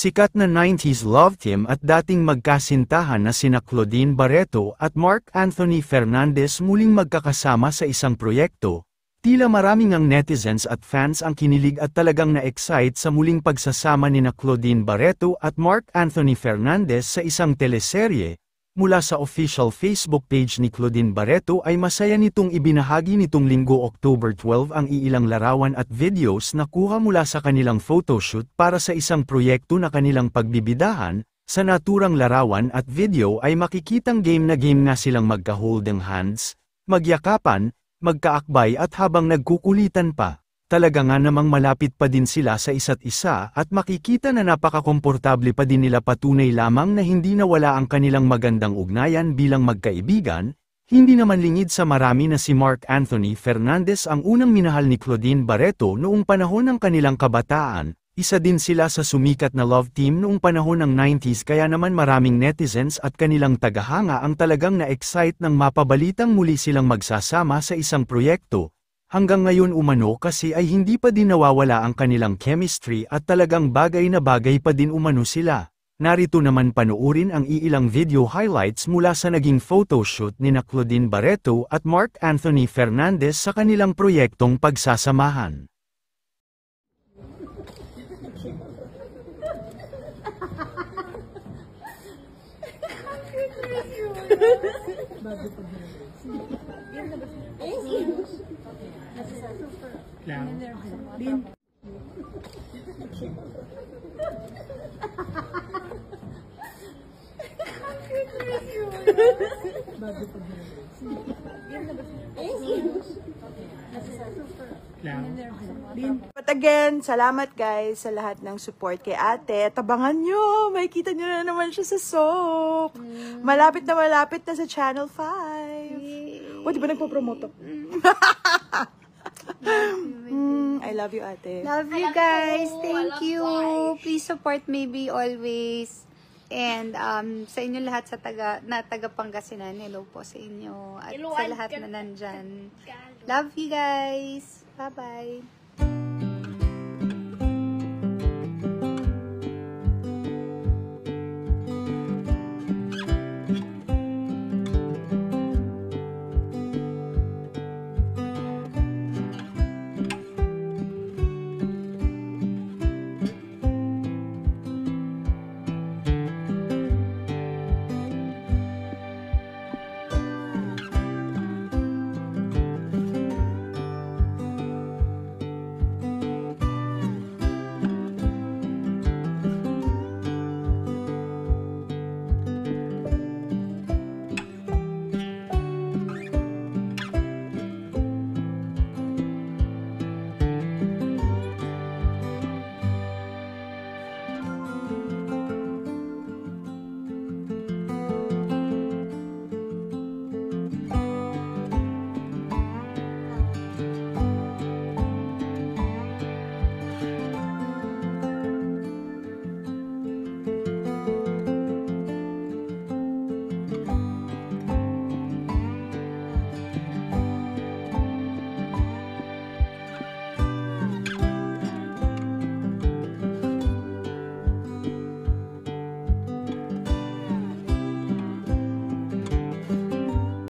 Sikat na 90s love team at dating magkasintahan na sina Claudine Barreto at Mark Anthony Fernandez muling magkakasama sa isang proyekto. Tila maraming ang netizens at fans ang kinilig at talagang na-excite sa muling pagsasama nina Claudine Barreto at Mark Anthony Fernandez sa isang teleserye. Mula sa official Facebook page ni Claudine Barreto ay masaya nitong ibinahagi nitong Linggo October 12 ang iilang larawan at videos na kuha mula sa kanilang photoshoot para sa isang proyekto na kanilang pagbibidahan. Sa naturang larawan at video ay makikitang game na silang magka-holding hands, magyakapan, magkaakbay at habang nagkukulitan pa. Talaga nga namang malapit pa din sila sa isa't isa at makikita na napakakomportable pa din nila, patunay lamang na hindi nawala ang kanilang magandang ugnayan bilang magkaibigan. Hindi naman lingid sa marami na si Mark Anthony Fernandez ang unang minahal ni Claudine Barreto noong panahon ng kanilang kabataan. Isa din sila sa sumikat na love team noong panahon ng 90s, kaya naman maraming netizens at kanilang tagahanga ang talagang na-excite nang mapabalitang muli silang magsasama sa isang proyekto. Hanggang ngayon umano kasi ay hindi pa din nawawala ang kanilang chemistry at talagang bagay na bagay pa din umano sila. Narito naman panoorin ang iilang video highlights mula sa naging photoshoot ni Claudine Barreto at Mark Anthony Fernandez sa kanilang proyektong pagsasamahan. Din. But again, salamat guys sa lahat ng support kay ate. Tabangan nyo, makikita nyo na naman siya sa soap. Malapit na sa Channel 5. O, di ba nagpo-promote ako? I love you, ate. Love you guys. Thank you. Please support Maybe always. And sa inyo lahat sa taga Pangasinan, hello po sa inyo. At sa lahat na nandyan. Love you guys. Bye-bye.